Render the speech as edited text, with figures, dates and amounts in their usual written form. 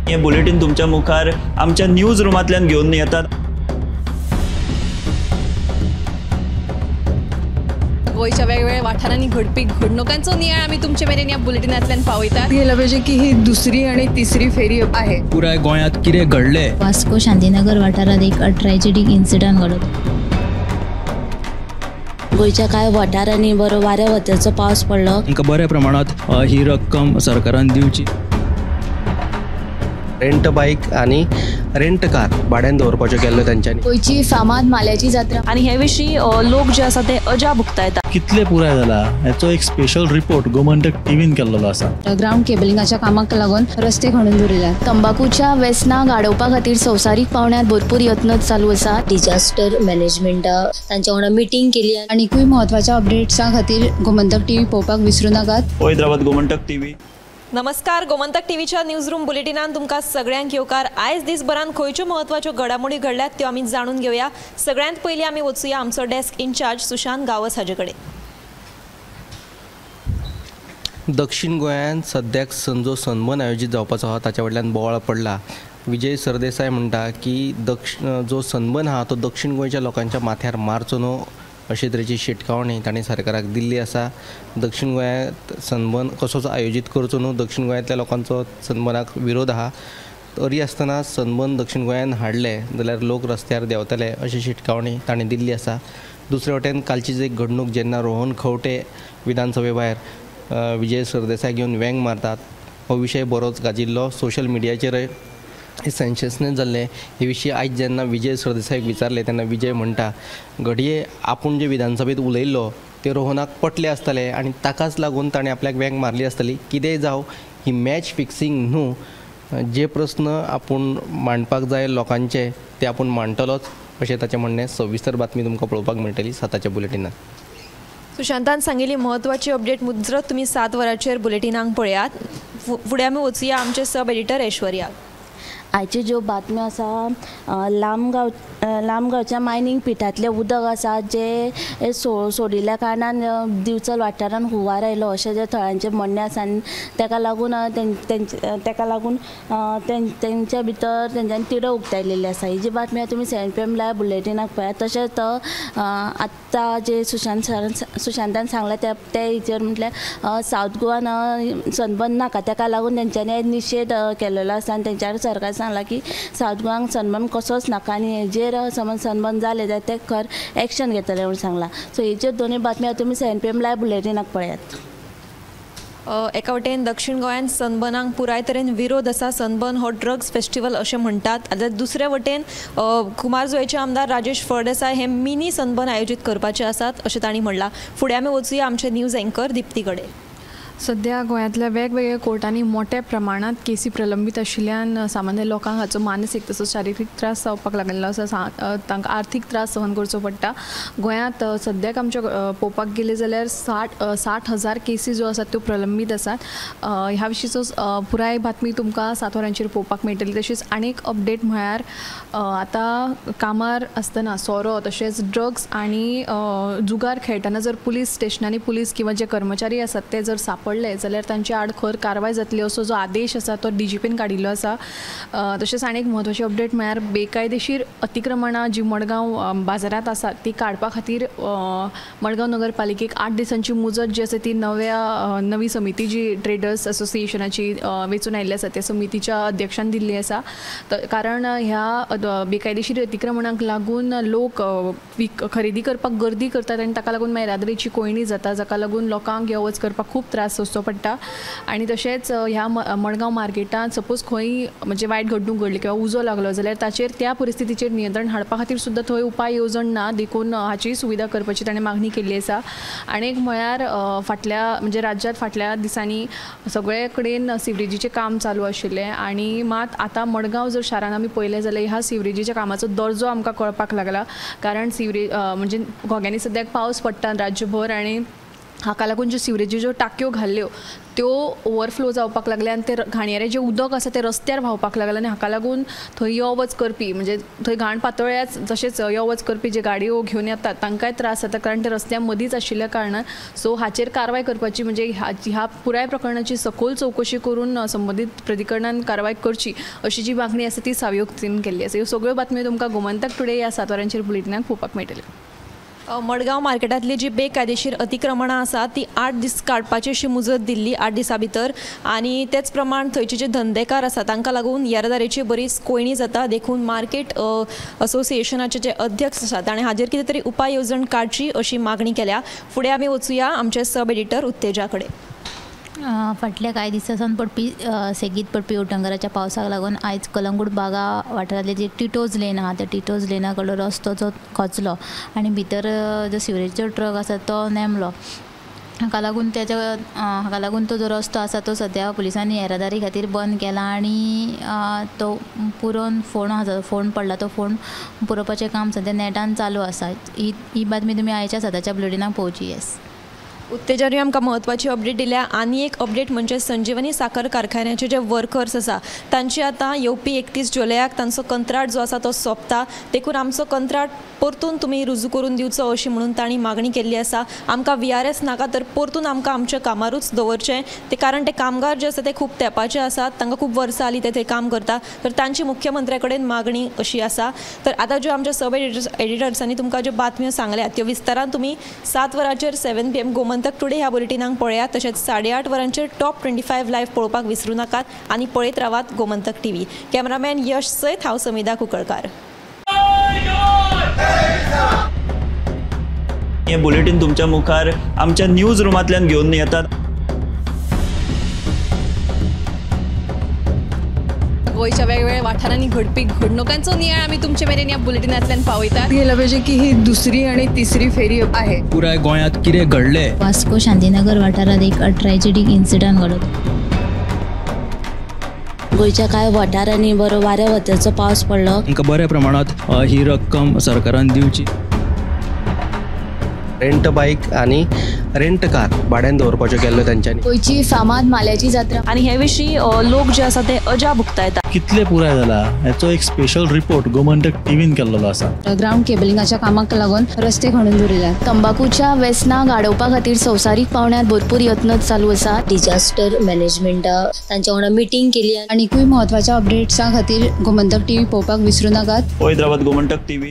हे बुलेटिन तुमच्या मुखार आमच्या न्यूज रूमांतल्यान घेवन येतात। गोयच्या वेगवेगळ्या वाठारांनी घडपी घडणुकांचो नियाळ आमी तुमचे मेरेन ह्या बुलेटिनांतल्यान पावयतात। गेल्या पाहिजे की ही दुसरी आणि तिसरी फेरी आहे। पुराय गोंयांत कितें घडलें? वास्को शांतीनगर वाठारात एक ट्रॅजेडीक इन्सिडंट घडलो। गोयच्या कांय वाठारांनी बरो वाऱ्या वताचो पावस पडलो। आमकां बऱ्या प्रमाणात ही रक्कम सरकारान दिवची। रेंट बाईक आणि रेंट कार भाड्यान दवरपाच्यो केल्ल्यो तांच्यांनी। गोयची फामाद माल्याची जात्रा आणि हे विशीं लोक जे आसा ते अजा भुगतायतात। कितले पुराय जाला हेचो एक स्पेशल रिपोर्ट गोमंतक टीव्हीन केल्लो आसा। ग्राउंड केबलिंगाच्या कामाक लागून रस्ते खणून दवरिल्यात। तंबाखूच्या व्यसनां गाडोवपा खातीर संवसारीक पावंड्यार भरपूर यत्न चालू आसा। डिजास्टर मॅनेजमेंटा तांच्या वांगडा मिटींग केली। आनीकूय महत्वाच्या अपडेट्सां खातीर गोमंतक टीव्ही पळोवपाक विसरूं नाकात। हैदराबाद गोमंतक टीव्ही। नमस्कार, गोमंतक टीव्हीच्या न्यूज रूम बुलेटिनान तुमकां सगळ्यांक येवकार। आयज दिसभरान खंयच्यो महत्वाच्यो घडामोडी घडल्यात त्यो आमी जाणून घेवया। सगळ्यांत पयलीं आमी वचूया आमचो डेस्क इन्चार्ज सुशांत गावस हाजे कडेन। दक्षिण गोंयांत सद्याक संजो सनबर्न आयोजीत जावपाचो आहा, ताच्या वयल्यान बोवाळ पडला। विजय सरदेसाय म्हणटा की जो सनबर्न आहा तो दक्षिण गोंयच्या लोकांच्या माथ्यार मारचो न्हू, अशे तरेची शिटकावणी तांणी सरकाराक दिल्ली आसा। दक्षिण गोंयांत सनबर्न कसोच आयोजीत करचो न्हू, दक्षिण गोंयांतल्या लोकांचो सनबर्नाक विरोध आहा। तरी आसतना सनबर्न दक्षिण गोंयांत हाडले जाल्यार लोक रस्त्यार देंवतले अशी शिटकावणी तांणी दिल्ली आसा। दुसरे वटेन कालचीच एक घडणूक जेन्ना रोहन खंवटे विधानसभे भायर विजय सरदेसाय घेवन व्यंग मारतात, हो विशय बरोच गाजिल्लो। सोशल मिडियाचेर सेन्सेशनल जाल्ले हे विशीं आयज जेन्ना विजय सरदेसायक विचारले तेन्ना विजय म्हणटा घडये आपूण जे विधानसभेत उलयल्लो ते रोहनाक पटले आसतले आनी ताकाच लागून ताणें आपल्याक व्यंग मारली आसतली। कितेंय जावं ही मॅच फिक्सिंग न्हू, जे प्रस्न आपूण मांडपाक जाय लोकांचे ते आपूण मांडटलोच अशें ताचें म्हणणें। सविस्तर बातमी तुमकां पळोवपाक मेळटली 7च्या बुलेटिनांत। सुशांतान सांगिल्ली महत्वाची अपडेट मुजरत तुमी 7 वरांचेर बुलेटिनांक पळयात। फुडें आमी वचुया आमचे सब एडिटर ऐश्वर्या। आयच्यो ज्यो बातम्यो आसा, लांबगांवच्या मायनींग पिठांतलें उदक आसा जे सोडिल्ल्या कारणान दिवचल वाठारान हुंवार आयलो अशें जे थळांचें म्हणणें आसा। ताका लागून तेंच्या भितर तेंच्यांनी तिडो उक्तायलेली आसा। ही जी बातमी तुमी 7 PM लायव्ह बुलेटिनाक पळयात। तशेंच आत्तां जे सुशांतान सांगलां ते हेचेर म्हटल्यार सावथ गोवान सनबर्न नाका, ताका लागून तेंच्यांनी निशेध केलेलो आसा आनी तेंच्यार सरकार सांगला की सावथ गोवाक सनबर्न कसोच नाका आनी हेजेर समज सनबर्न जालें जाल्यार ते खर एक्शन घेतले म्हणून सांगला। सो हेच्यो दोनूय बातम्यो तुमी 7 PM लायव्ह बुलेटिनाक पळयात। एका वटेन दक्षिण गोंयांत सनबर्नाक पुराय तरेन विरोध आसा। सनबर्न हो ड्रग्स फेस्टिवल अशें म्हणटात। जाल्यार दुसरे वटेन कुमारजुंवेचे आमदार राजेश फळदेसाय हे मिनी सनबर्न आयोजीत करपाचे आसात अशें तांणी म्हणलां। फुडें आमी वचुया आमचे न्यूज एंकर दिप्ती कडेन। सध्या गोंयांतल्या वेगवेगळ्या कोर्टांनी मोठ्या प्रमाणात केसी प्रलंबीत आशिल्ल्यान सामान्य लोकांक हाचो मानसीक तसोच शारिरीक त्रास जावपाक लागलेलो आसा। तांकां आर्थीक त्रास सहन करचो पडटा। गोंयांत सद्याक आमच्या पळोवपाक गेले जाल्यार 60,000 केसी ज्यो आसात त्यो प्रलंबीत आसात। ह्या विशींचो पुराय बातमी तुमकां 7 वरांचेर पळोवपाक मेळटली। तशेंच आनीक अपडेट म्हळ्यार आतां कामार आसतना सोरो तशेंच ड्रग्स आनी जुगार खेळटना जर पुलीस स्टेशनांनी पुलीस किंवा जे कर्मचारी आसात ते जर पडले जाल्यार तांचे आड खर कारवाय जातली असो जो आदेश आसा तो DGPन काडिल्लो आसा। तशेंच आनीक म्हत्वाची अपडेट म्हळ्यार बेकायदेशीर अतिक्रमणां जी मडगांव बाजारात आसात ती काडपा खातीर मडगांव नगरपालिकेक 8 दिसांची मुजत जी आसा ती नवी समिती जी ट्रेडर्स असोसिएशनाची वेचून आयिल्ली आसा त्या समितीच्या अध्यक्षान दिल्ली आसा। कारण ह्या बेकायदेशीर अतिक्रमणांक लागून लोक खरेदी करपाक गर्दी करतात आनी ताका लागून येरादारीची कोयणी जाता, जाका लागून लोकांक यो वच करपाक खूब त्रास सोंसचो पडटा। आनी तशेंच ह्या मडगांव मार्केटांत सपोज खंय म्हणजे वायट घडणूक घडली किंवा उजो लागलो जाल्यार ताचेर त्या परिस्थितीचेर नियंत्रण हाडपा खातीर सुद्दां थंय उपाय येवजण ना, देखून हाची सुविधा करपाची ताणें मागणी केल्ली आसा। आनीक म्हळ्यार फाटल्या म्हणजे राज्यांत फाटल्या दिसांनी सगळे कडेन सिवरेजीचें काम चालू आशिल्लें आनी मात आतां मडगांव जर शारान आमी पळयलें जाल्यार ह्या सिवरेजीच्या कामाचो दर्जो आमकां कळपाक लागला। कारण म्हणजे घोग्यांनी सद्याक पावस पडटा राज्यभर आनी हाका लागून ज्यो सिवरेजीच्यो टाकयो घाल्ल्यो त्यो ओवरफ्लो जावपाक लागले आनी ते घाणयेरें जें उदक आसा तें रस्त्यार व्हांवपाक लागलें आनी हाका लागून थंय यो वच करपी म्हणजे थंय घाण पातळ्याच तशेंच यो वच करपी जे गाडयो घेवन येतात तांकांय त्रास जाता कारण ते रस्त्या मदींच आशिल्ल्या कारणान सो हाचेर कारवाय करपाची म्हणजे ह्या पुराय प्रकरणाची सखोल चवकशी करून संबंदीत प्राधिकरणान कारवाय करची अशी जी मागणी आसा ती सावयोक्तीन केल्ली आसा ह्यो सगळ्यो बातम्यो तुमकां गोमंतक टुडे ह्या 7 वरांचेर बुलेटिनाक पळोवपाक मेळटल्यो. मडगांव मार्केटांतली जी बेकायदेशीर अतिक्रमणां आसा ती 8 दीस काडपाची अशी मुजत दिल्ली 8 दिसां भितर आनी तेच प्रमाण थंयचे जे धंदेकार आसा तांकां लागून येरादारीची बरीच कोयणी जाता देखून मार्केट असोसिएशनाचे जे अध्यक्ष आसात ताणें हाजेर कितें तरी उपाय येवजण काडची अशी मागणी केल्या. फुडें आमी वचुया आमचे सब एडिटर उत्तेजा कडेन. फाटल्या कांय दिसांसान पडपी सेगीत पडपी उटंगराच्या पावसाक लागून आयज कलंगूट बागा वाठारांतले जे टिटोज लेन आहा त्या टिटोज लेना कडलो रस्तो जो खचलो आनी भितर जो सिवरेजीचो ट्रक आसा तो नेमलो. हाका लागून तो जो रस्तो आसा तो सद्या पुलिसांनी येरादारी खातीर बंद केला आनी तो पुरोवन फोंड पडला तो फोंड पुरोवपाचें काम सद्या नेटान चालू आसा. ही बातमी तुमी आयच्या सदाच्या बुलेटिनाक पळोवची. येस उत्तेजारी आमकां महत्वाची अपडेट दिल्या. आनी एक अपडेट म्हणजे संजीवनी साखर कारखान्याचे जे वर्कर्स आसा तांची आतां येवपी 31 जुलयाक तांचो कंत्राट जो आसा तो सोंपता देखून आमचो कंत्राट परतून तुमी रुजू करून दिवचो अशी म्हणून तांणी मागणी केल्ली आसा. आमकां VRS नाका तर परतून आमकां आमच्या कामारूच दवरचें ते कारण ते कामगार जे आसा ते खूब तेंपाचे आसात तांकां खूब वर्सां जालीं ते थंय काम करता तर तांची मुख्यमंत्र्या कडेन मागणी अशी आसा. तर आतां ज्यो आमच्या सब एडिटर्सांनी तुमकां ज्यो बातम्यो सांगल्यात त्यो विस्तारान तुमी 7 वरांचेर 7 PM गोमंतक टुडे ह्या बुलेटिनाक पळयात. तशेंच 8:30 वरांचेर टॉप 25 लायव्ह पळोवपाक विसरूं नाकात आनी पळयत रावात गोमंतक TV. कॅमेरामॅन यश सयत हांव समिधा कुंकळकार. हे बुलेटिन तुमच्या मुखार आमच्या न्यूज रुमांतल्यान घेवन येतात. गोंयच्या वेगवेगळ्या वाठारांनी घडपी घडणुकांचो नियाळ आमी तुमचे मेरेन ह्या बुलेटिनांतल्यान पावयतात. गेल्या पाहिजे की ही दुसरी आणि तिसरी फेरी आहे. पुराय गोंयांत कितें घडलें. वास्को शांतीनगर वाठारांत एक ट्रॅजेडीक इन्सिडंट घडलो. गोंयच्या कांय वाठारांनी बरो वाऱ्या वताचो पावस पडलो. तांकां बऱ्या प्रमाणात ही रक्कम सरकारान दिवची. रेंट बाईक आणि रेंट कार भाड्यान दवरपाच्यो केल्ल्यो तांच्यांनी. गोंयची फामाद माल्याची जात्रा आनी हे विशीं लोक जे आसा ते अजा भुगतायतात. कितले पुराय जाला हेचो एक स्पेशल रिपोर्ट गोमंतक टीव्हीन केल्लो आसा. ग्राउंड केबलिंगाच्या कामाक लागून रस्ते खणून दवरिल्यात. तंबाखूच्या व्यसनाक आडोवपा खातीर संवसारीक पावंड्यार भरपूर यत्न चालू आसा. डिजास्टर मॅनेजमेंटा तांच्या वांगडा मिटींग केली. आनीकूय महत्वाच्या अपडेट्सां खातीर गोमंतक TV पळोवपाक विसरूं नाकात. हैदराबाद गोमंतक TV.